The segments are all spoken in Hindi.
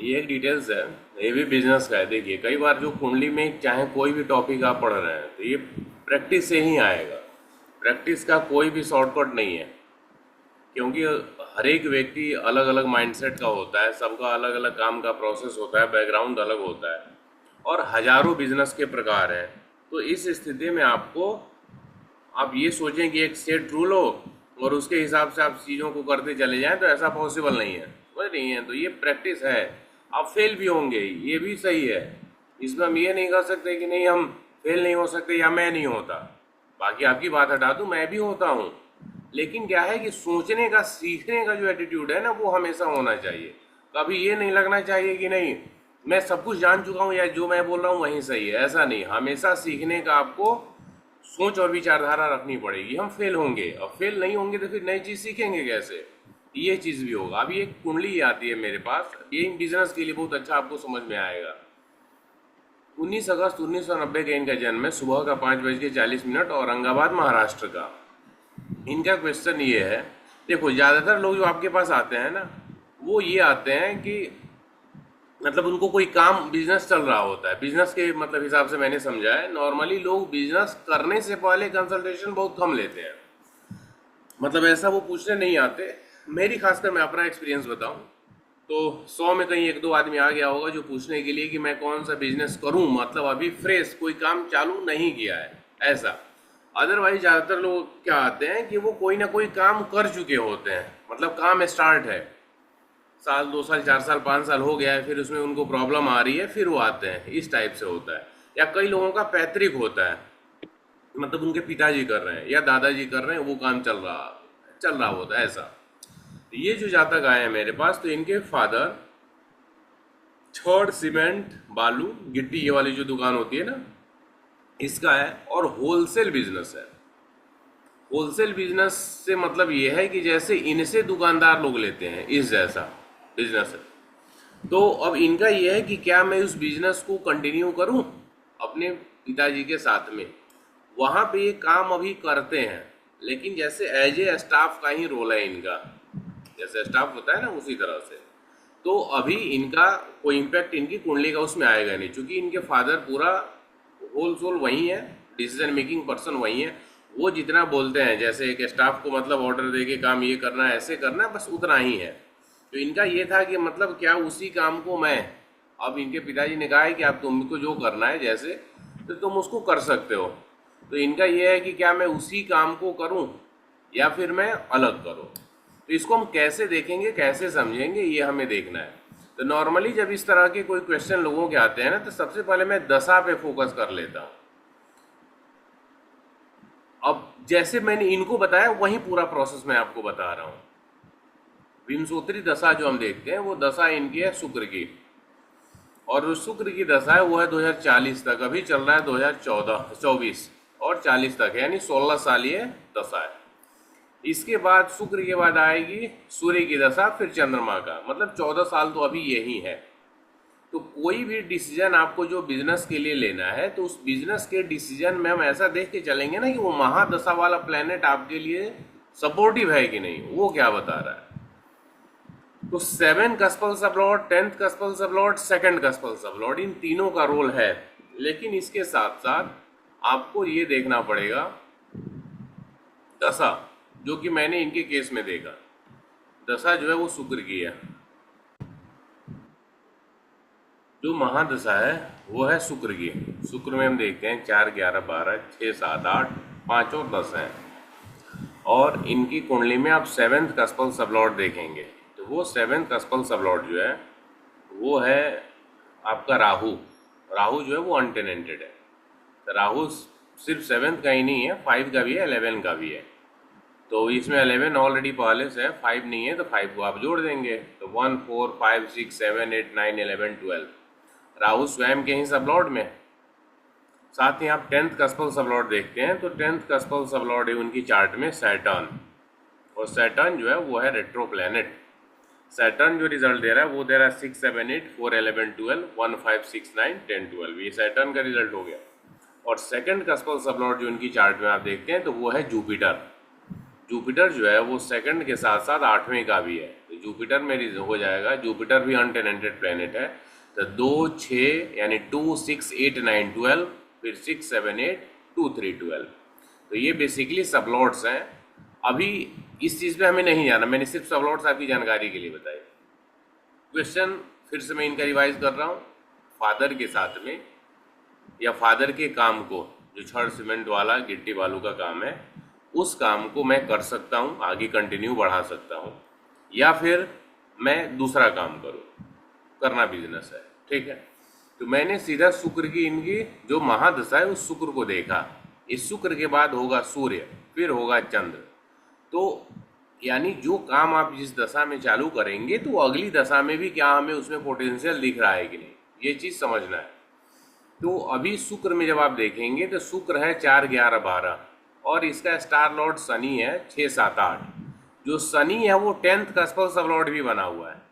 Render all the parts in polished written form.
ये एक डिटेल्स है, ये भी बिजनेस का है। देखिए कई बार जो कुंडली में चाहे कोई भी टॉपिक आप पढ़ रहे हैं तो ये प्रैक्टिस से ही आएगा। प्रैक्टिस का कोई भी शॉर्टकट नहीं है, क्योंकि हर एक व्यक्ति अलग अलग माइंडसेट का होता है, सबका अलग अलग काम का प्रोसेस होता है, बैकग्राउंड अलग होता है और हजारों बिजनेस के प्रकार हैं। तो इस स्थिति में आपको आप ये सोचें कि एक सेट रूल हो और उसके हिसाब से आप चीज़ों को करते चले जाएं, तो ऐसा पॉसिबल नहीं है। समझ नहीं है, तो ये प्रैक्टिस है। आप फेल भी होंगे, ये भी सही है। इसमें हम ये नहीं कर सकते कि नहीं हम फेल नहीं हो सकते या मैं नहीं होता। बाकी आपकी बात हटा दूं, मैं भी होता हूँ। लेकिन क्या है कि सोचने का, सीखने का जो एटीट्यूड है ना, वो हमेशा होना चाहिए। कभी ये नहीं लगना चाहिए कि नहीं मैं सब कुछ जान चुका हूँ या जो मैं बोल रहा हूँ वही सही है। ऐसा नहीं, हमेशा सीखने का आपको सोच और विचारधारा रखनी पड़ेगी। हम फेल होंगे और फेल नहीं होंगे तो फिर नई चीज़ सीखेंगे कैसे, ये चीज़ भी होगा। अभी एक कुंडली आती है मेरे पास, ये बिजनेस के लिए बहुत अच्छा आपको समझ में आएगा। 19 अगस्त 1990 का इनका जन्म है, सुबह का 5:40 औरंगाबाद महाराष्ट्र का। इनका क्वेश्चन ये है, देखो ज़्यादातर लोग जो आपके पास आते हैं ना, वो ये आते हैं कि मतलब उनको कोई काम, बिजनेस चल रहा होता है। बिजनेस के मतलब हिसाब से मैंने समझा है, नॉर्मली लोग बिजनेस करने से पहले कंसल्टेशन बहुत कम लेते हैं। मतलब ऐसा वो पूछने नहीं आते। मेरी खासकर मैं अपना एक्सपीरियंस बताऊं तो 100 में कहीं एक दो आदमी आ गया होगा जो पूछने के लिए कि मैं कौन सा बिजनेस करूं, मतलब अभी फ्रेश कोई काम चालू नहीं किया है ऐसा। अदरवाइज ज़्यादातर लोग क्या आते हैं कि वो कोई ना कोई काम कर चुके होते हैं, मतलब काम स्टार्ट है, साल 2 साल 4 साल 5 साल हो गया है, फिर उसमें उनको प्रॉब्लम आ रही है, फिर वो आते हैं। इस टाइप से होता है। या कई लोगों का पैतृक होता है, मतलब उनके पिताजी कर रहे हैं या दादाजी कर रहे हैं, वो काम चल रहा होता है ऐसा। ये जो जातक आए हैं मेरे पास, तो इनके फादर छड़ सीमेंट बालू गिट्टी ये वाली जो दुकान होती है ना, इसका है। और होलसेल बिजनेस है। होलसेल बिजनेस से मतलब ये है कि जैसे इनसे दुकानदार लोग लेते हैं, इस जैसा बिजनेस है। तो अब इनका ये है कि क्या मैं उस बिजनेस को कंटिन्यू करूं अपने पिताजी के साथ में। वहाँ पे ये काम अभी करते हैं, लेकिन जैसे एज ए स्टाफ का ही रोल है इनका, जैसे स्टाफ होता है ना उसी तरह से। तो अभी इनका कोई इम्पैक्ट इनकी कुंडली का उसमें आएगा नहीं, क्योंकि इनके फादर पूरा होल सोल वही है, डिसीजन मेकिंग पर्सन वही है। वो जितना बोलते हैं, जैसे एक स्टाफ को मतलब ऑर्डर दे के काम ये करना है ऐसे करना है, बस उतना ही है। तो इनका ये था कि मतलब क्या उसी काम को मैं, अब इनके पिताजी ने कहा है कि आप तुमको जो करना है जैसे, तो तुम उसको कर सकते हो। तो इनका ये है कि क्या मैं उसी काम को करूं या फिर मैं अलग करूं। तो इसको हम कैसे देखेंगे, कैसे समझेंगे, ये हमें देखना है। तो नॉर्मली जब इस तरह के कोई क्वेश्चन लोगों के आते हैं ना, तो सबसे पहले मैं दशा पे फोकस कर लेता हूँ। अब जैसे मैंने इनको बताया वही पूरा प्रोसेस मैं आपको बता रहा हूँ। विंशोत्तरी दशा जो हम देखते हैं, वो दशा इनकी है शुक्र की, और जो शुक्र की दशा है वो है 2040 तक। अभी चल रहा है 2024 और 40 तक, यानी 16 साल ये दशा है। इसके बाद शुक्र के बाद आएगी सूर्य की दशा, फिर चंद्रमा का, मतलब 14 साल तो अभी यही है। तो कोई भी डिसीजन आपको जो बिजनेस के लिए लेना है, तो उस बिजनेस के डिसीजन में हम ऐसा देख के चलेंगे ना कि वो महादशा वाला प्लेनेट आपके लिए सपोर्टिव है कि नहीं, वो क्या बता रहा है। तो 7 cuspal sublord, 10th cuspal sublord, 2nd cuspal sublord, इन तीनों का रोल है। लेकिन इसके साथ साथ आपको ये देखना पड़ेगा दशा, जो कि मैंने इनके केस में देखा। दशा जो है वो शुक्र की है, जो महादशा है वो है शुक्र की। शुक्र में हम देखते हैं 4, 11, 12, 6, 7, 8, 5 और 10 हैं। और इनकी कुंडली में आप 7th कस्पल सबलॉर्ड देखेंगे, तो वो 7th कस्पल सबलॉर्ड जो है वो है आपका राहु। राहु जो है वो अनटेनेंटेड है। तो राहु सिर्फ 7th का ही नहीं है, 5 का भी है, 11 का भी है। तो इसमें 11 ऑलरेडी पहले से है, 5 नहीं है, तो 5 को आप जोड़ देंगे, तो 1, 4, 5, 6, 7, 8, 9, 11, 12 राहु स्वयं के ही सबलॉर्ड में। साथ ही आप 10th कस्पल सबलॉर्ड देखते हैं, तो 10th कस्पल सबलॉर्ड है उनकी चार्ट में सैटर्न, और सैटर्न जो है वो है रेट्रो प्लैनेट। सैटर्न जो रिजल्ट दे रहा है वो दे रहा है 6, 7, 8, 4, 11, 12, 1, 5, 6, 9, 10, 12, ये सैटर्न का रिजल्ट हो गया। और 2nd कस्पल सबलॉर्ड जो उनकी चार्ट में आप देखते हैं, तो वो है जुपिटर। जुपिटर जो है वो 2nd के साथ साथ 8वें का भी है। तो जुपिटर में हो जाएगा, जुपिटर भी अनटेनेंटेड प्लेनेट है। तो 2 6 यानी 2 6 8 9 12, फिर 6 7 8 2 3 12। तो ये बेसिकली सबलॉट्स हैं। अभी इस चीज़ पे हमें नहीं जाना, मैंने सिर्फ सबलॉट्स आपकी जानकारी के लिए बताई। क्वेश्चन फिर से मैं इनका रिवाइज कर रहा हूँ। फादर के साथ में या फादर के काम को, जो छड़ सीमेंट वाला गिट्टी बालू का काम है, उस काम को मैं कर सकता हूँ, आगे कंटिन्यू बढ़ा सकता हूँ, या फिर मैं दूसरा काम करूँ, करना बिजनेस है, ठीक है। तो मैंने सीधा शुक्र की इनकी जो महादशा है उस शुक्र को देखा। इस शुक्र के बाद होगा सूर्य, फिर होगा चंद्र। तो यानी जो काम आप जिस दशा में चालू करेंगे तो अगली दशा में भी क्या हमें उसमें पोटेंशियल दिख रहा है कि नहीं, ये चीज़ समझना है। तो अभी शुक्र में जब आप देखेंगे तो शुक्र है 4 11 12 और इसका स्टार लॉर्ड शनि है 6 7 8। जो शनि है वो 10th का स्पेल सब लॉर्ड भी बना हुआ है,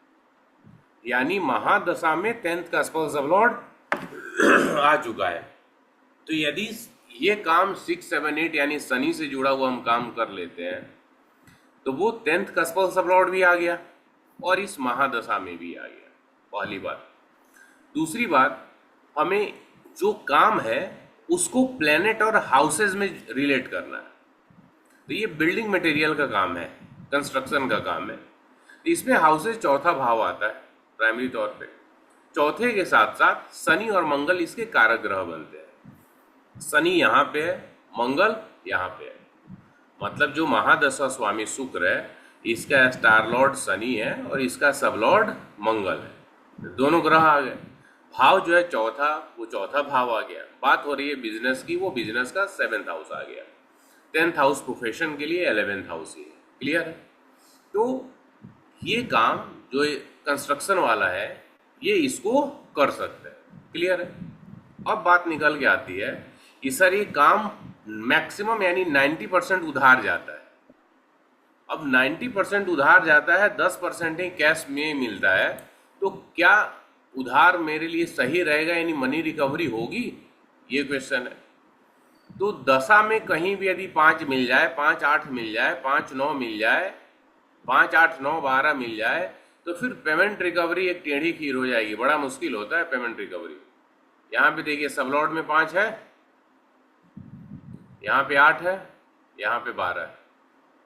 यानी महादशा में 10th का स्पेल सब लॉर्ड आ चुका है। तो यदि ये काम 6 7 8 यानी शनि से जुड़ा हुआ हम काम कर लेते हैं तो वो 10th का स्पेल सब लॉर्ड भी आ गया और इस महादशा में भी आ गया, पहली बात। दूसरी बात, हमें जो काम है उसको प्लेनेट और हाउसेज में रिलेट करना है। तो ये बिल्डिंग मटेरियल का काम है, कंस्ट्रक्शन का काम है। तो इसमें हाउसेज चौथा भाव आता है प्राइमरी तौर पे। चौथे के साथ साथ शनि और मंगल इसके कारक ग्रह बनते हैं। शनि यहाँ पे है, मंगल यहाँ पे है। मतलब जो महादशा स्वामी शुक्र है, इसका स्टार लॉर्ड शनि है और इसका सब लॉर्ड मंगल है। दोनों ग्रह आ गए। भाव जो है चौथा, वो चौथा भाव आ गया। बात हो रही है बिजनेस की, वो बिजनेस का 7th हाउस आ गया। 10th हाउस प्रोफेशन के लिए, 11th हाउस ही है। क्लियर है? तो ये काम जो कंस्ट्रक्शन वाला है ये इसको कर सकते हैं। क्लियर है? अब बात निकल के आती है कि सर ये काम मैक्सिमम यानी 90% उधार जाता है। अब 90% उधार जाता है, 10% ही कैश में मिलता है। तो क्या उधार मेरे लिए सही रहेगा, यानी मनी रिकवरी होगी, ये क्वेश्चन है। तो दशा में कहीं भी यदि 5 मिल जाए, 5 8 मिल जाए, 5 9 मिल जाए, 5 8 9 12 मिल जाए, तो फिर पेमेंट रिकवरी एक टेढ़ी खीर हो जाएगी। बड़ा मुश्किल होता है पेमेंट रिकवरी। यहाँ पे देखिए सब लॉर्ड में 5 है, यहाँ पे 8 है, यहाँ पे 12 है।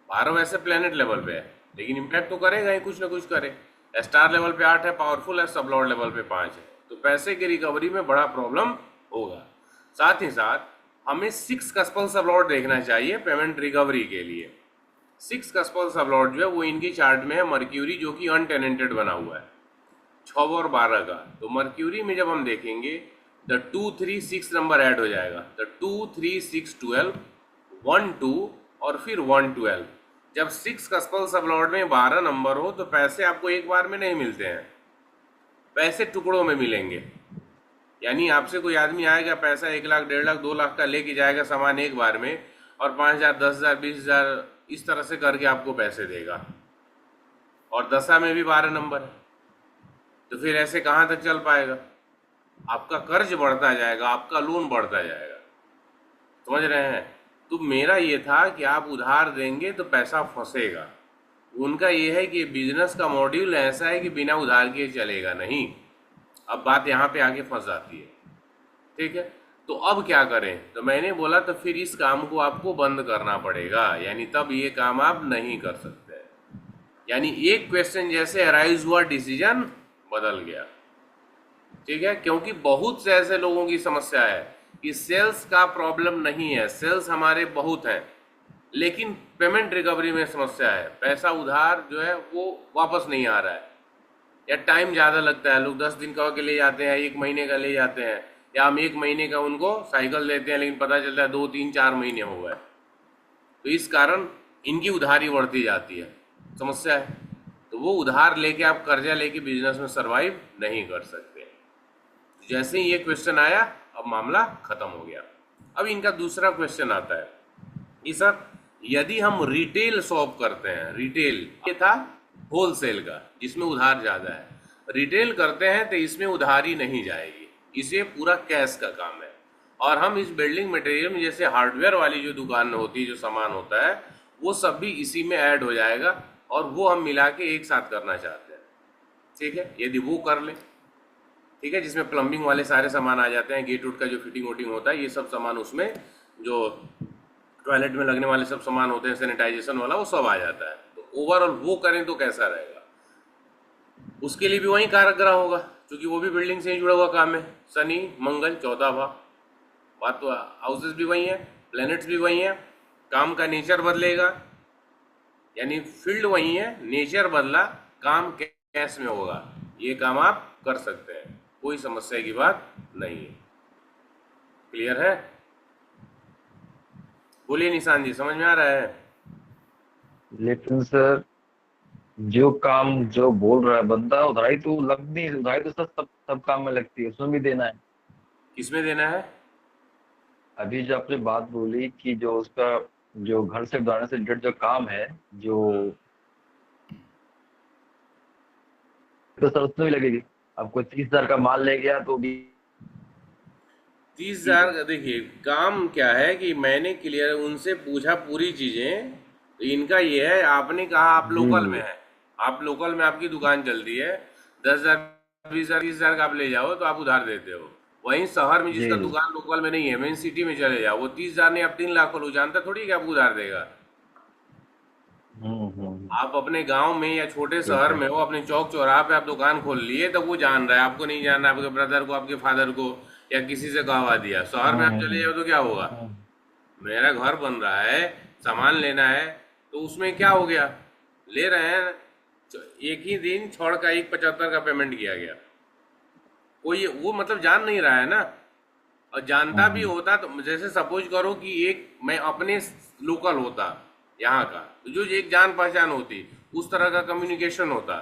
12 वैसे प्लेनेट लेवल पे है, लेकिन इम्पैक्ट तो करेगा ही, कुछ ना कुछ करे। स्टार लेवल पे 8 है, पावरफुल है, सब लॉर्ड लेवल पे 5 है। तो पैसे की रिकवरी में बड़ा प्रॉब्लम होगा। साथ ही साथ हमें 6 का स्पेल सब लॉर्ड देखना चाहिए पेमेंट रिकवरी के लिए। 6 का स्पेल सब लॉर्ड जो है वो इनकी चार्ट में है मर्क्यूरी, जो कि अनटेनेंटेड बना हुआ है 6 और 12 का। तो मर्क्यूरी में जब हम देखेंगे तो 2 3 6 नंबर ऐड हो जाएगा। तो 2 3 6 12 1 2 और फिर 1 12। जब 6 का स्पेल सब लॉर्ड में 12 नंबर हो तो पैसे आपको एक बार में नहीं मिलते हैं, पैसे टुकड़ों में मिलेंगे। यानी आपसे कोई आदमी आएगा, पैसा 1 लाख 1.5 लाख 2 लाख का लेके जाएगा सामान एक बार में, और 5,000 10,000 20,000 इस तरह से करके आपको पैसे देगा, और दशा में भी 12 नंबर है। तो फिर ऐसे कहाँ तक चल पाएगा? आपका कर्ज बढ़ता जाएगा, आपका लोन बढ़ता जाएगा। समझ रहे हैं? तो मेरा ये था कि आप उधार देंगे तो पैसा फंसेगा। उनका ये है कि बिजनेस का मॉड्यूल ऐसा है कि बिना उधार किए चलेगा नहीं। अब बात यहाँ पे आके फंस जाती है, ठीक है। तो अब क्या करें? तो मैंने बोला तो फिर इस काम को आपको बंद करना पड़ेगा, यानी तब ये काम आप नहीं कर सकते। यानी एक क्वेश्चन जैसे अराइज हुआ, डिसीजन बदल गया, ठीक है। क्योंकि बहुत से ऐसे लोगों की समस्या है कि सेल्स का प्रॉब्लम नहीं है, सेल्स हमारे बहुत हैं, लेकिन पेमेंट रिकवरी में समस्या है। पैसा उधार जो है वो वापस नहीं आ रहा है, या टाइम ज़्यादा लगता है। लोग 10 दिन का के ले जाते हैं, 1 महीने का ले जाते हैं, या हम 1 महीने का उनको साइकिल देते हैं, लेकिन पता चलता है 2 3 4 महीने हो गए। तो इस कारण इनकी उधारी बढ़ती जाती है, समस्या है। तो वो उधार लेके आप कर्जा लेके बिजनेस में सरवाइव नहीं कर सकते। जैसे ही ये क्वेश्चन आया, अब मामला खत्म हो गया। अब इनका दूसरा क्वेश्चन आता है कि सर यदि हम रिटेल शॉप करते हैं, रिटेल ये था होलसेल का जिसमें उधार ज़्यादा है, रिटेल करते हैं तो इसमें उधारी नहीं जाएगी, इसे पूरा कैश का काम है। और हम इस बिल्डिंग मटेरियल में जैसे हार्डवेयर वाली जो दुकान होती है, जो सामान होता है, वो सब भी इसी में ऐड हो जाएगा और वो हम मिला के एक साथ करना चाहते हैं। ठीक है, यदि वो कर ले, ठीक है, जिसमें प्लम्बिंग वाले सारे सामान आ जाते हैं, गेट उट का जो फिटिंग वोटिंग होता है, ये सब सामान उसमें, जो टॉयलेट में लगने वाले सब सामान होते हैं सैनिटाइजेशन वाला, वो सब आ जाता है। तो ओवरऑल वो करें तो कैसा रहेगा? उसके लिए भी वही कारगर होगा, क्योंकि वो भी बिल्डिंग से ही जुड़ा हुआ काम है। शनि मंगल चौथा भाव, बात तो हाउसेस भी वही है, प्लैनेट्स भी वही है, काम का नेचर बदलेगा, यानी फील्ड वही है, नेचर बदला, काम कैश में होगा। ये काम आप कर सकते हैं, कोई समस्या की बात नहीं है। क्लियर है? बोलिए निशान जी, समझ में आ रहा है? लेकिन सर, जो काम जो बोल रहा है बंदा, उधारी तो लगनी, उधारी तो सर सब सब काम में लगती है, उसमें भी देना है। किसमें देना है? अभी जो आपने बात बोली कि जो उसका, जो घर से उधारने से रिलेटेड जो काम है, जो, तो सर उसमें भी लगेगी। अब कोई 30,000 का माल ले गया तो भी 30,000 का देखिए काम क्या है कि मैंने क्लियर उनसे पूछा पूरी चीजें। तो इनका ये है, आपने कहा आप जी लोकल में जी। है, आप लोकल में आपकी दुकान चलती है, 10,000 20,000 30,000 का आप ले जाओ तो आप उधार देते हो। वहीं शहर में जी जिसका जी। दुकान लोकल में नहीं है, मेन सिटी में चले जाओ, वो 30,000 नहीं, आप 3 लाख को लो, जानता थोड़ी है कि आपको उधार देगा। हम्म। आप अपने गांव में या छोटे ठीक शहर है। में हो, अपने चौक चौराहे पे आप दुकान खोल लिए, तो वो जान रहा है, आपको नहीं जान रहा है, आपके ब्रदर को, आपके फादर को, या किसी से कहवा दिया। शहर में आप चले जाओ तो क्या होगा? हम्म। मेरा घर बन रहा है, सामान लेना है, तो उसमें क्या हो गया, ले रहे हैं, एक ही दिन छोड़ का 175 का पेमेंट किया गया। कोई वो मतलब जान नहीं रहा है ना। और जानता भी हम्म। होता तो जैसे सपोज करो कि एक मैं अपने लोकल होता यहाँ का, तो जो एक जान पहचान होती, उस तरह का कम्युनिकेशन होता,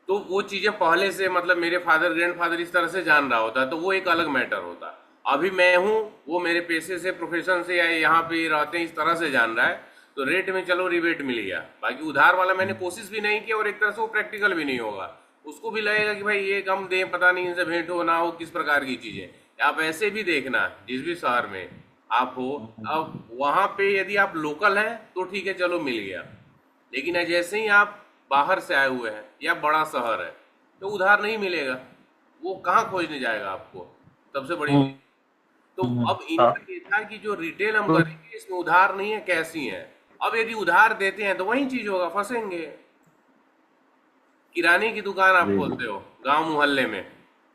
तो वो चीजें पहले से मतलब मेरे फादर ग्रैंडफादर इस तरह से जान रहा होता, तो वो एक अलग मैटर होता। अभी मैं हूँ, वो मेरे पेशे से प्रोफेशन से या यहाँ पे रहते हैं इस तरह से जान रहा है, तो रेट में चलो रिबेट मिल गया। बाकी उधार वाला मैंने कोशिश भी नहीं की, और एक तरह से वो प्रैक्टिकल भी नहीं होगा। उसको भी लगेगा कि भाई ये कम दें, पता नहीं इनसे भेंट हो ना हो, किस प्रकार की चीजें। आप ऐसे भी देखना, जिस भी शहर में आप हो, अब वहां पे यदि आप लोकल हैं तो ठीक है, चलो मिल गया। लेकिन जैसे ही आप बाहर से आए हुए हैं या बड़ा शहर है, तो उधार नहीं मिलेगा। वो कहाँ खोजने जाएगा आपको? सबसे बड़ी चीज। तो अब हाँ। इनका ये था कि जो रिटेल हम तो करेंगे इसमें उधार नहीं है, कैसी है। अब यदि उधार देते हैं तो वही चीज होगा, फंसेंगे। किराने की दुकान आप जी जी। खोलते हो गांव मोहल्ले में,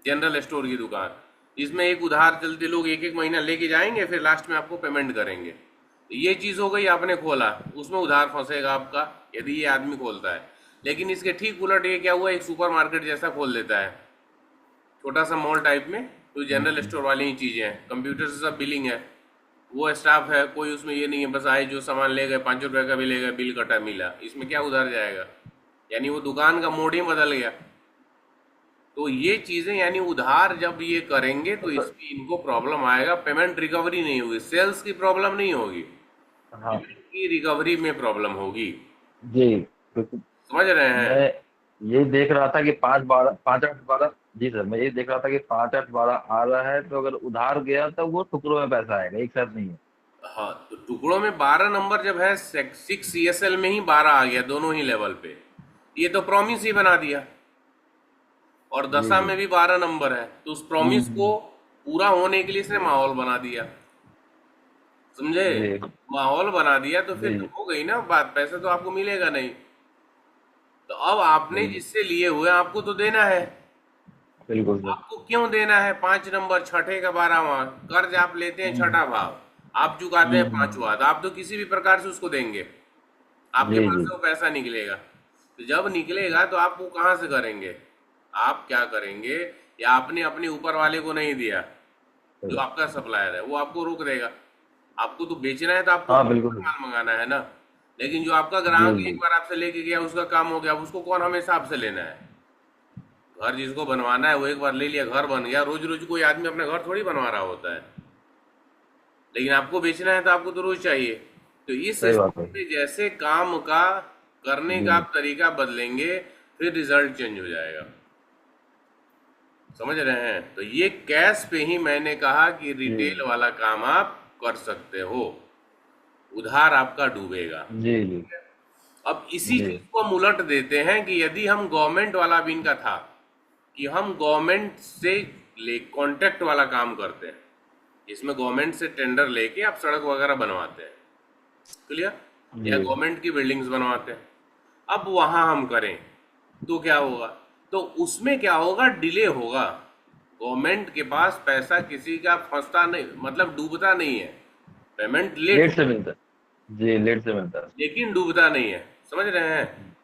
जनरल स्टोर की दुकान, इसमें एक उधार चलते, लोग एक एक महीना लेके जाएंगे, फिर लास्ट में आपको पेमेंट करेंगे। तो ये चीज हो गई, आपने खोला, उसमें उधार फंसेगा आपका, यदि ये आदमी खोलता है। लेकिन इसके ठीक उलट ये क्या हुआ, एक सुपरमार्केट जैसा खोल देता है, छोटा सा मॉल टाइप में, तो जनरल हम्म। स्टोर वाली ही चीजें हैं, कंप्यूटर से सब बिलिंग है, वो स्टाफ है, कोई उसमें ये नहीं है, बस आए जो सामान ले गए, 5 रुपए का भी ले गए, बिल कटा मिला, इसमें क्या उधार जाएगा? यानी वो दुकान का मोड ही बदल गया। तो ये चीजें, यानी उधार जब ये करेंगे तो तो सर, इसमें इनको प्रॉब्लम आएगा, पेमेंट रिकवरी नहीं होगी, सेल्स की प्रॉब्लम नहीं होगी, हाँ पेमेंट की रिकवरी में प्रॉब्लम होगी। जी, क्योंकि समझ रहे मैं हैं? यही देख रहा था कि 5 8 12। जी सर, मैं यही देख रहा था कि 5 8 12 आ रहा है, तो अगर उधार गया तो वो टुकड़ों में पैसा आएगा, एक साथ नहीं है। हाँ, तो टुकड़ों में 12 नंबर जब है, 6 CSL में ही 12 आ गया, दोनों ही लेवल पे। ये तो प्रॉमिस ही बना दिया। और जी दशा जी। में भी 12 नंबर है, तो उस प्रॉमिस को हम्म। पूरा होने के लिए इसने माहौल बना दिया। समझे? जी माहौल बना दिया तो फिर जी। हो गई ना बात, पैसे तो आपको मिलेगा नहीं। तो अब आपने बिल्कुल जिससे लिए हुए आपको तो देना है। बिल्कुल सर। आपको क्यों देना है? 5 नंबर, छठे का 12वां कर्ज आप लेते हैं, हम्म छठा भाव, आप चुकाते हैं हम्म। 5वां, तो आप तो किसी भी प्रकार से उसको देंगे, आपके जी पास जी। से वो पैसा निकलेगा। तो जब निकलेगा तो आप वो कहाँ से करेंगे? आप क्या करेंगे? या आपने अपने ऊपर वाले को नहीं दिया, जो सही। आपका सप्लायर है, वो आपको रोक देगा। आपको तो बेचना है, तो आपको हाँ प्रॉपर बिल्कुल। माल मंगाना है ना। लेकिन जो आपका जी ग्राहक एक जी। बार आपसे लेके गया, उसका काम हो गया, अब उसको कौन हमेशा आपसे लेना है? घर जिसको बनवाना है वो एक बार ले लिया, घर बन गया, रोज रोज कोई आदमी अपना घर थोड़ी बनवा रहा होता है। लेकिन आपको बेचना है तो आपको तो रोज चाहिए। तो इस सही बात है। स्थिति में जैसे काम का करने का जी। आप तरीका बदलेंगे, फिर रिजल्ट चेंज हो जाएगा। समझ रहे हैं? तो ये कैश पे ही मैंने कहा कि रिटेल जी वाला काम आप कर सकते हो, उधार आपका डूबेगा। जी। जी। अब इसी जी चीज को हम उलट देते हैं कि यदि हम गवर्नमेंट वाला भी इनका था कि हम गवर्नमेंट से ले कॉन्ट्रैक्ट वाला काम करते हैं, इसमें गवर्नमेंट से टेंडर लेके आप सड़क वगैरह बनवाते हैं, क्लियर, या जी गवर्नमेंट की बिल्डिंग्स बनवाते हैं, अब वहां हम करें तो क्या होगा? तो उसमें क्या होगा? डिले होगा। गवर्नमेंट के पास पैसा किसी का फंसता नहीं, मतलब डूबता नहीं है, पेमेंट लेट लेट से हो, मिलता है। जी लेट से मिलता है। लेकिन डूबता नहीं है, समझ रहे हैं?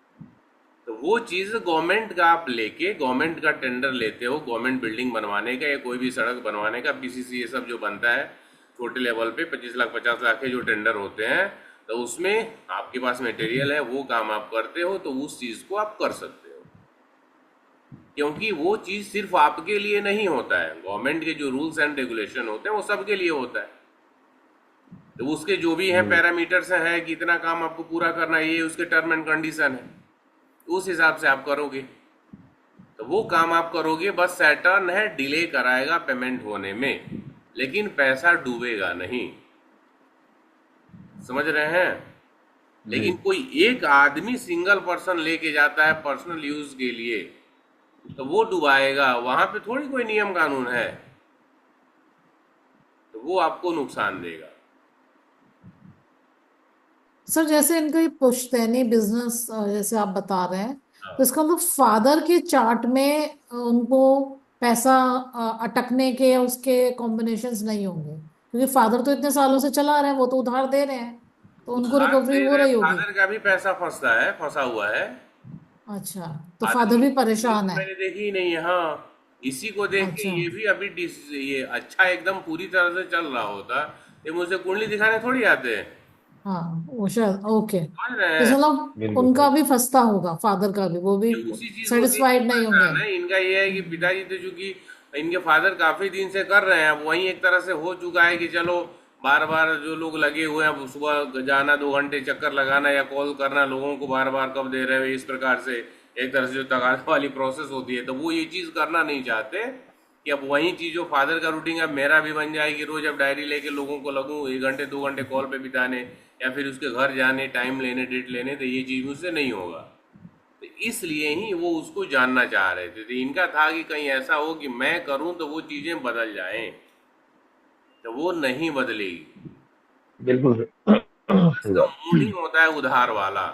तो वो चीज़ गवर्नमेंट का आप लेके गवर्नमेंट का टेंडर लेते हो, गवर्नमेंट बिल्डिंग बनवाने का या कोई भी सड़क बनवाने का, पीसीसी ये सब जो बनता है छोटे लेवल पे 25 लाख 50 लाख के जो टेंडर होते हैं, तो उसमें आपके पास मटेरियल है, वो काम आप करते हो, तो उस चीज़ को आप कर सकते हो, क्योंकि वो चीज़ सिर्फ आपके लिए नहीं होता है, गवर्नमेंट के जो रूल्स एंड रेगुलेशन होते हैं वो सबके लिए होता है। तो उसके जो भी हैं जी पैरामीटर्स हैं, कितना काम आपको पूरा करना है, ये उसके टर्म एंड कंडीशन है, तो उस हिसाब से आप करोगे, तो वो काम आप करोगे, बस सैटर्न है डिले कराएगा पेमेंट होने में, लेकिन पैसा डूबेगा नहीं, समझ रहे हैं? जी लेकिन कोई एक आदमी सिंगल पर्सन लेके जाता है पर्सनल यूज के लिए, तो वो डुबाएगा, वहां पे थोड़ी कोई नियम कानून है, तो वो आपको नुकसान देगा। सर जैसे इनका ये पुश्तैनी बिजनेस जैसे आप बता रहे हैं, हाँ तो इसका मतलब फादर के चार्ट में उनको पैसा अटकने के या उसके कॉम्बिनेशंस नहीं होंगे, क्योंकि फादर तो इतने सालों से चला रहे हैं, वो तो उधार दे रहे हैं, तो उनको उधार रिकवरी दे हो रहे, रही होगी। फादर का भी पैसा फंसता है, फंसा हुआ है, अच्छा, तो फादर आदमी भी ये तो परेशान है। मैंने देखी ही नहीं है। हाँ, इसी को देख के अच्छा। ये भी अभी ये अच्छा एकदम पूरी तरह से चल रहा होता, ये मुझे कुंडली दिखाने थोड़ी आते हैं, हाँ वो शायद ओके, समझ रहे तो हैं? मतलब बिल्कुल उनका सर। भी फंसता होगा, फादर का भी, वो भी ये उसी चीज को देख के सेटिस्फाइड नहीं होंगे। परेशान है। इनका ये है कि पिताजी तो चूंकि इनके फादर काफी दिन से कर रहे हैं, अब वही एक तरह से हो चुका है कि चलो बार बार जो लोग लगे हुए हैं, सुबह जाना 2 घंटे चक्कर लगाना या कॉल करना लोगों को बार बार कब दे रहे हो, इस प्रकार से एक तरह से जो तगादा वाली प्रोसेस होती है, तो वो ये चीज करना नहीं चाहते कि अब वही चीज जो फादर का रूटीन अब मेरा भी बन जाए कि रोज अब डायरी लेके लोगों को लगूं 1 घंटे 2 घंटे कॉल पे बिताने या फिर उसके घर जाने टाइम लेने डेट लेने, तो ये चीज मुझसे नहीं होगा। तो इसलिए ही वो उसको जानना चाह रहे थे, तो इनका था कि कहीं ऐसा हो कि मैं करूं तो वो चीजें बदल जाएं, तो वो नहीं बदलेगी। बिल्कुल सर। सही इसका बात। मूड ही होता है उधार वाला,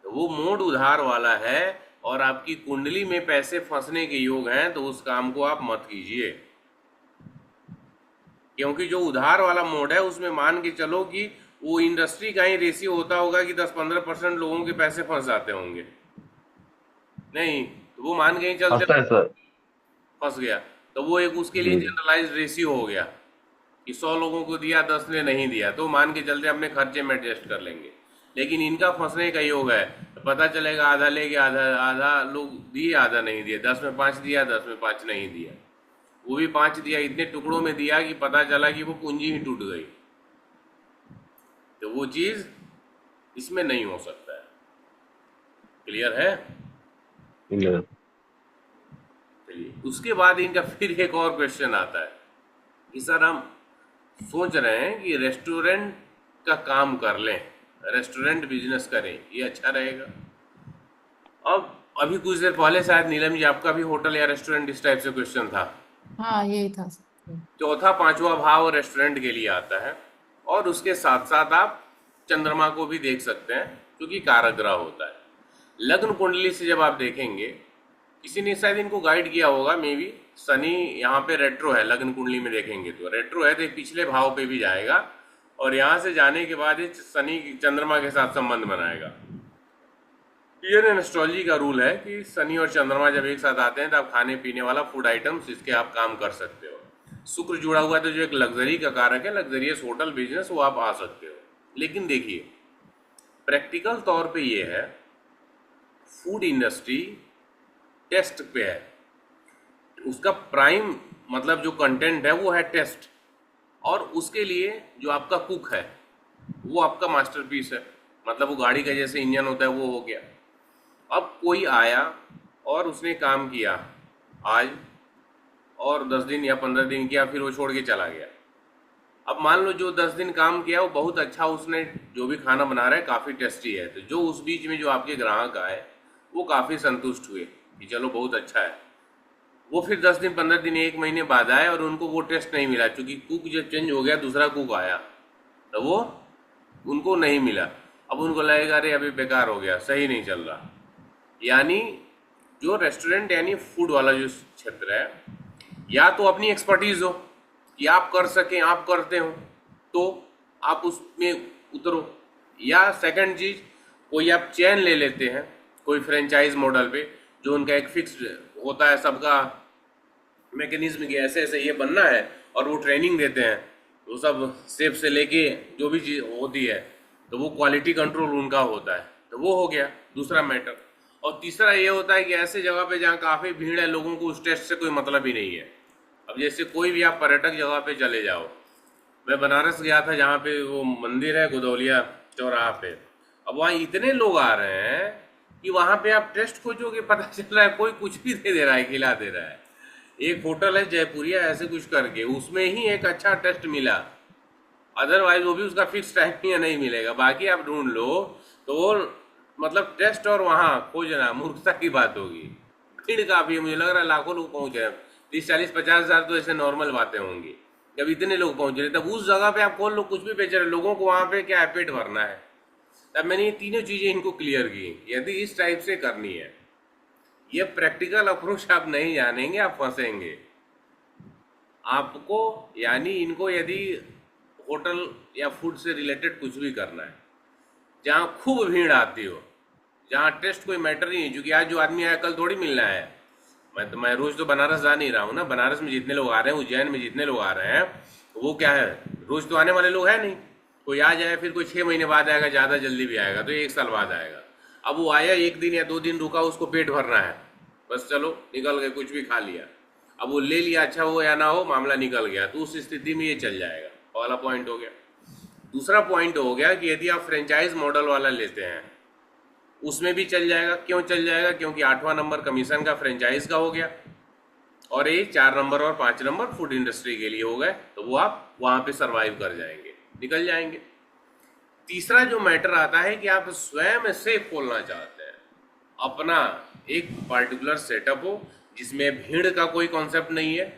तो वो मूड उधार वाला है, और आपकी कुंडली में पैसे फंसने के योग हैं, तो उस काम को आप मत कीजिए, क्योंकि जो उधार वाला मोड है उसमें मान के चलो कि वो इंडस्ट्री का ही रेशियो होता होगा कि 10-15% लोगों के पैसे फंस जाते होंगे, नहीं तो वो मान के ही चलते हंसता है सर। फंस गया, तो वो एक उसके लिए जी जनरलाइज रेशियो हो गया कि 100 लोगों को दिया 10 ने नहीं दिया, तो मान के चलते अपने खर्चे में एडजस्ट कर लेंगे। लेकिन इनका फंसने का योग है, तो पता चलेगा आधा लेके आधा आधा लोग दिए आधा नहीं दिए, 10 में 5 दिया 10 में 5 नहीं दिया, वो भी 5 दिया इतने टुकड़ों में दिया कि पता चला कि वो पूंजी ही टूट गई, तो वो चीज इसमें नहीं हो सकता है, क्लियर है? क्लियर। चलिए, उसके बाद इनका फिर एक और क्वेश्चन आता है कि सर हम सोच रहे हैं कि रेस्टोरेंट का काम कर लें, रेस्टोरेंट बिजनेस करें, ये अच्छा रहेगा। अब अभी कुछ देर पहले शायद नीलम जी आपका भी होटल या रेस्टोरेंट इस टाइप से क्वेश्चन था। हाँ यही था। चौथा पांचवा भाव रेस्टोरेंट के लिए आता है, और उसके साथ साथ आप चंद्रमा को भी देख सकते हैं क्योंकि कारक ग्रह होता है। लग्न कुंडली से जब आप देखेंगे, किसी ने शायद इनको गाइड किया होगा मे बी, शनि यहाँ पे रेट्रो है, लग्न कुंडली में देखेंगे तो रेट्रो है, तो ये पिछले भाव पे भी जाएगा, और यहाँ से जाने के बाद ये शनि चंद्रमा के साथ संबंध बनाएगा। इंडियन एस्ट्रोलॉजी का रूल है कि शनि और चंद्रमा जब एक साथ आते हैं तो आप खाने पीने वाला फूड आइटम्स इसके आप काम कर सकते हो। शुक्र जुड़ा हुआ है तो जो एक लग्जरी का कारक है, लग्जरियस होटल बिजनेस, वो आप आ सकते हो। लेकिन देखिए प्रैक्टिकल तौर पे ये है, फूड इंडस्ट्री टेस्ट पे है, उसका प्राइम मतलब जो कंटेंट है वो है टेस्ट, और उसके लिए जो आपका कुक है वो आपका मास्टरपीस है, मतलब वो गाड़ी का जैसे इंजन होता है वो हो गया। अब कोई आया और उसने काम किया आज, और 10 दिन या 15 दिन किया, फिर वो छोड़ के चला गया। अब मान लो जो 10 दिन काम किया वो बहुत अच्छा, उसने जो भी खाना बना रहा है काफ़ी टेस्टी है, तो जो उस बीच में जो आपके ग्राहक आए वो काफ़ी संतुष्ट हुए कि चलो बहुत अच्छा है। वो फिर 10 दिन 15 दिन 1 महीने बाद आए और उनको वो टेस्ट नहीं मिला, क्योंकि कुक जब चेंज हो गया दूसरा कुक आया तो वो उनको नहीं मिला। अब उनको लगेगा अरे अभी बेकार हो गया, सही नहीं चल रहा। यानी जो रेस्टोरेंट यानी फूड वाला जो क्षेत्र है, या तो अपनी एक्सपर्टीज हो कि आप कर सकें, आप करते हो तो आप उसमें उतरो, या सेकंड चीज कोई आप चेन ले लेते हैं कोई फ्रेंचाइज मॉडल पे, जो उनका एक फिक्स्ड होता है सबका मैकेनिज्म कि ऐसे ऐसे ये बनना है, और वो ट्रेनिंग देते हैं, वो सब सेफ से लेके जो भी चीज़ होती है तो वो क्वालिटी कंट्रोल उनका होता है, तो वो हो गया दूसरा मैटर। और तीसरा ये होता है कि ऐसे जगह पे जहाँ काफ़ी भीड़ है, लोगों को उस टेस्ट से कोई मतलब ही नहीं है। अब जैसे कोई भी आप पर्यटक जगह पे चले जाओ, मैं बनारस गया था जहाँ पे वो मंदिर है गुदौलिया चौराहा पे, अब वहाँ इतने लोग आ रहे हैं कि वहाँ पे आप टेस्ट खोजोगे पता चल रहा है कोई कुछ भी दे रहा है, खिला दे रहा है। एक होटल है जयपुरिया ऐसे कुछ करके, उसमें ही एक अच्छा टेस्ट मिला, अदरवाइज वो भी उसका फिक्स टाइम ही नहीं मिलेगा, बाकी आप ढूंढ लो तो वो मतलब टेस्ट और वहाँ खोजना मूर्खता की बात होगी। भीड़ काफी है, मुझे लग रहा है लाखों लोग पहुंच रहे हैं, 30 40 50 हज़ार तो ऐसे नॉर्मल बातें होंगी। जब इतने लोग पहुंच रहे तब उस जगह पे आप खोल लो, कुछ भी बेच रहे, लोगों को वहां पे क्या है, पेट भरना है। तब मैंने ये तीनों चीजें इनको क्लियर की, यदि इस टाइप से करनी है, ये प्रैक्टिकल अप्रोच आप नहीं जानेंगे, आप फंसेंगे। आपको यानी इनको यदि होटल या फूड से रिलेटेड कुछ भी करना है, जहाँ खूब भीड़ आती हो, जहाँ टेस्ट कोई मैटर नहीं है, क्योंकि आज जो आदमी आया कल थोड़ी मिलना है। मैं रोज तो बनारस जा नहीं रहा हूँ ना, बनारस में जितने लोग आ रहे हैं, उज्जैन में जितने लोग आ रहे हैं, वो क्या है, रोज तो आने वाले लोग है नहीं। कोई आ जाए, फिर कोई 6 महीने बाद आएगा, ज़्यादा जल्दी भी आएगा तो 1 साल बाद आएगा। अब वो आया 1 दिन या 2 दिन रुका, उसको पेट भरना है, बस चलो निकल गए, कुछ भी खा लिया। अब वो ले लिया, अच्छा हो या ना हो, मामला निकल गया, तो उस स्थिति में ये चल जाएगा। पहला पॉइंट हो गया। दूसरा पॉइंट हो गया कि यदि आप फ्रेंचाइज मॉडल वाला लेते हैं, उसमें भी चल जाएगा। क्यों चल जाएगा? क्योंकि 8वां नंबर कमीशन का फ्रेंचाइज का हो गया, और ये 4 नंबर और 5 नंबर फूड इंडस्ट्री के लिए हो गए, तो वो आप वहां पे सरवाइव कर जाएंगे, निकल जाएंगे। तीसरा जो मैटर आता है कि आप स्वयं से खोलना चाहते हैं, अपना एक पार्टिकुलर सेटअप हो जिसमें भीड़ का कोई कॉन्सेप्ट नहीं है,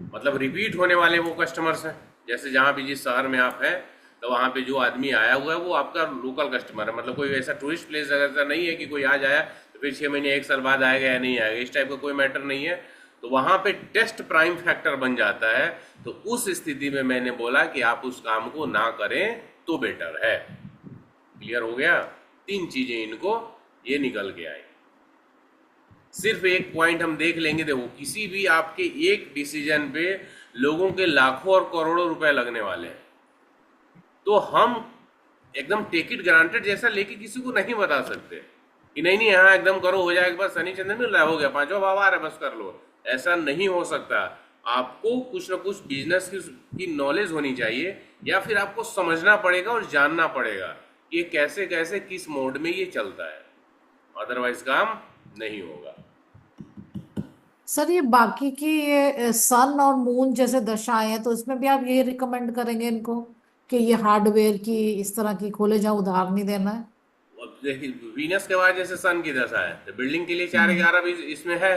मतलब रिपीट होने वाले वो कस्टमर्स हैं। जैसे जहाँ भी जिस शहर में आप हैं, तो वहाँ पे जो आदमी आया हुआ है वो आपका लोकल कस्टमर है, मतलब कोई ऐसा टूरिस्ट प्लेस ऐसा नहीं है कि कोई आज आया तो फिर 6 महीने 1 साल बाद आएगा या नहीं आएगा, इस टाइप का कोई मैटर नहीं है। तो वहाँ पे टेस्ट प्राइम फैक्टर बन जाता है। तो उस स्थिति में मैंने बोला कि आप उस काम को ना करें तो बेटर है। क्लियर हो गया? 3 चीजें इनको ये निकल के आई। सिर्फ एक पॉइंट हम देख लेंगे, देखो किसी भी आपके एक डिसीजन पे लोगों के लाखों और करोड़ों रुपए लगने वाले हैं, तो हम एकदम टेक इट ग्रांटेड जैसा लेके किसी को नहीं बता सकते कि नहीं नहीं हाँ एकदम करो हो जाएगा, बस शनि चंद्र मिल रहा है हो गया, 5वां भाव आ रहा है बस कर लो। ऐसा नहीं हो सकता। आपको कुछ ना कुछ बिजनेस की नॉलेज होनी चाहिए, या फिर आपको समझना पड़ेगा और जानना पड़ेगा कि ये कैसे कैसे किस मोड में ये चलता है, अदरवाइज काम नहीं होगा। सर ये बाकी की ये सन और मून जैसे दशाएं हैं, तो इसमें भी आप ये रिकमेंड करेंगे इनको कि ये हार्डवेयर की इस तरह की खोले, जहाँ उधार नहीं देना है? अब देखिए, वीनस के बाद जैसे सन की दशा है, तो बिल्डिंग के लिए चार हम्म। ग्यारह भी इसमें है,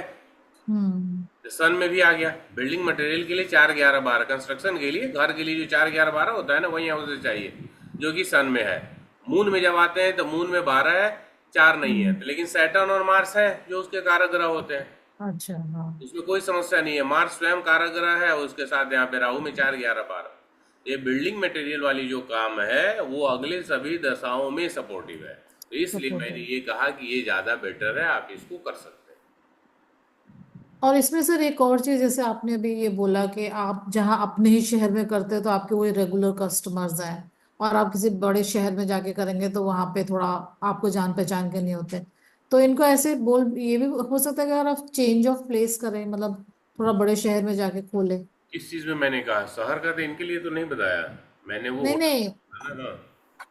हम्म। तो सन में भी आ गया। बिल्डिंग मटेरियल के लिए 4 11 12, कंस्ट्रक्शन के लिए घर के लिए जो 4 11 12 होता है ना, वही हमें चाहिए जो कि सन में है। मून में जब आते हैं तो मून में 12 है, 4 नहीं है, हम्म। तो लेकिन सैटर्न और मार्स है जो उसके कारक ग्रह होते हैं, अच्छा, हाँ। उसमें कोई समस्या नहीं है। मार्स स्वयं कारक ग्रह है, उसके साथ यहाँ पे राहु में 4 11 12। ये बिल्डिंग मटेरियल वाली जो काम है वो अगले सभी दशाओं में सपोर्टिव है, तो इसलिए सपोर्ट मैंने है। ये कहा कि ये ज्यादा बेटर है, आप इसको कर सकते हैं। और इसमें सर एक और चीज, जैसे आपने अभी ये बोला कि आप जहाँ अपने ही शहर में करते हो तो आपके वही रेगुलर कस्टमर्स हैं, और आप किसी बड़े शहर में जाके करेंगे तो वहां पे थोड़ा आपको जान पहचान के नहीं होते। तो इनको ऐसे बोल, ये भी हो सकता है कि अगर आप चेंज ऑफ प्लेस करें, मतलब थोड़ा बड़े शहर में जाके खोले। किस चीज में मैंने कहा शहर का? तो इनके लिए तो नहीं बताया मैंने, वो नहीं होटल नहीं, है ना।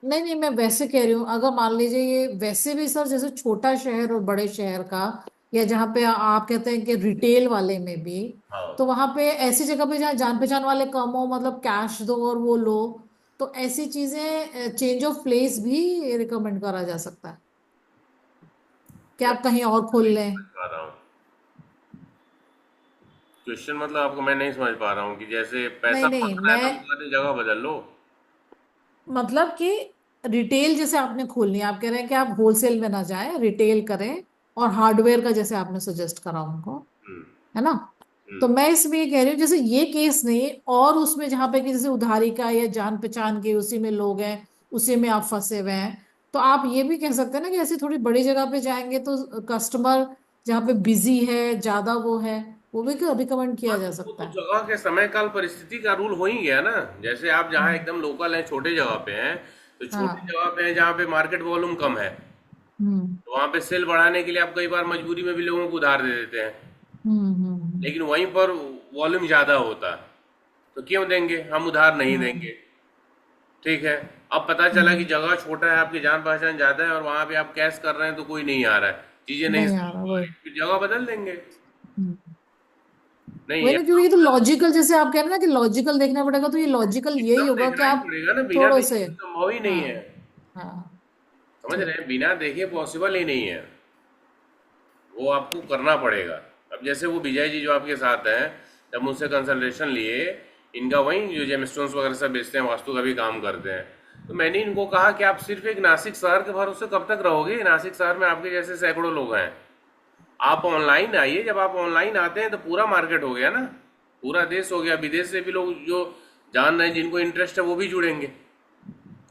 नहीं नहीं, मैं वैसे कह रही हूँ, अगर मान लीजिए ये वैसे भी सर जैसे छोटा शहर और बड़े शहर का या जहाँ पे आप कहते हैं कि रिटेल वाले में भी, हाँ। तो वहां पे ऐसी जगह पे जहाँ जान पहचान वाले कम हो, मतलब कैश दो और वो लो, तो ऐसी चीजें चेंज ऑफ प्लेस भी रिकमेंड करा जा सकता है कि मैं आप कहीं और खोल नहीं लें। समझ पा रहा हूँ क्वेश्चन, मतलब आपको मैं नहीं समझ पा रहा हूँ कि जैसे पैसा नहीं नहीं, बढ़ना है तो मैं उसका जगह बदल लो। मतलब कि रिटेल जैसे आपने खोलनी है, आप कह रहे हैं कि आप होलसेल में ना जाएं, रिटेल करें, और हार्डवेयर का जैसे आपने सजेस्ट करा उनको, हम्म। है ना? तो हम्म। मैं इसमें ये कह रही हूँ जैसे ये केस नहीं, और उसमें जहां पे कि जैसे उधारी का या जान पहचान के उसी में लोग हैं, उसी में आप फंसे हुए हैं, तो आप ये भी कह सकते हैं ना कि ऐसी थोड़ी बड़ी जगह पे जाएंगे तो कस्टमर जहाँ पे बिजी है, ज्यादा वो है, वो भी रिकमेंड किया हाँ, जा तो वो सकता तो है। जगह के समय काल परिस्थिति का रूल हो ही गया ना। जैसे आप जहाँ हम्म। एकदम लोकल हैं, छोटे जगह पे हैं, तो छोटी हाँ। जगह पे हैं जहाँ पे मार्केट वॉल्यूम कम है, हम्म तो वहाँ पे सेल बढ़ाने के लिए आप कई बार मजबूरी में भी लोगों को उधार दे देते हैं। हम्म। लेकिन वहीं पर वॉल्यूम ज़्यादा होता है, तो क्यों देंगे, हम उधार नहीं हाँ। देंगे। ठीक है। अब पता चला कि हम्म। जगह छोटा है, आपकी जान पहचान ज़्यादा है, और वहाँ पे आप कैश कर रहे हैं तो कोई नहीं आ रहा है, चीज़ें नहीं नहीं सेल आ रहा हो वही। रही, फिर जगह बदल देंगे। हम्म। नहीं वही है। ना, क्योंकि ये तो लॉजिकल, जैसे आप कह रहे हैं ना कि लॉजिकल देखना पड़ेगा, तो ये लॉजिकल यही एकदम होगा कि देखना ही आप पड़ेगा ना, बिना थोड़े देखे से। तो संभव ही नहीं है। हाँ। हाँ। समझ रहे ठीक। हैं, बिना देखे पॉसिबल ही नहीं है, वो आपको करना पड़ेगा। अब जैसे वो विजय जी जो आपके साथ हैं, जब मुझसे कंसल्टेशन लिए, इनका वही जो जेम स्टोन्स वगैरह सब बेचते हैं, वास्तु का भी काम करते हैं, तो मैंने इनको कहा कि आप सिर्फ एक नासिक शहर के भरोसे कब तक रहोगे, नासिक शहर में आपके जैसे सैकड़ों लोग हैं। आप ऑनलाइन आइए, जब आप ऑनलाइन आते हैं तो पूरा मार्केट हो गया ना, पूरा देश हो गया, विदेश से भी लोग जो जान रहे हैं, जिनको इंटरेस्ट है वो भी जुड़ेंगे।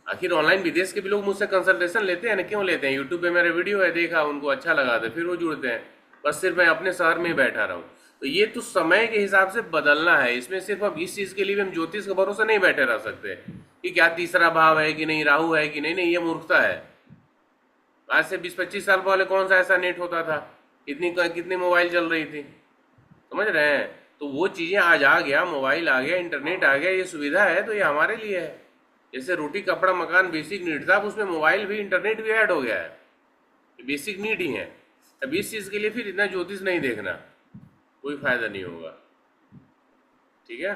आखिर ऑनलाइन विदेश के भी लोग मुझसे कंसल्टेशन लेते हैं ना, क्यों लेते हैं, यूट्यूब पे मेरे वीडियो है, देखा, उनको अच्छा लगा तो फिर वो जुड़ते हैं। बस सिर्फ मैं अपने शहर में ही बैठा रहूं, तो ये तो समय के हिसाब से बदलना है। इसमें सिर्फ अब इस चीज़ के लिए भी हम ज्योतिष के भरोसे नहीं बैठे रह सकते कि क्या तीसरा भाव है कि नहीं, राहु है कि नहीं। नहीं, ये मूर्खता है। आज से 20-25 साल पहले कौन सा ऐसा नेट होता था, कितनी कितनी मोबाइल चल रही थी। समझ रहे हैं, तो वो चीज़ें आज आ गया, मोबाइल आ गया, इंटरनेट आ गया, ये सुविधा है तो ये हमारे लिए है। जैसे रोटी कपड़ा मकान बेसिक नीड था, अब उसमें मोबाइल भी इंटरनेट भी ऐड हो गया है, ये बेसिक नीड ही है। अब इस चीज़ के लिए फिर इतना ज्योतिष नहीं देखना, कोई फायदा नहीं होगा। ठीक है।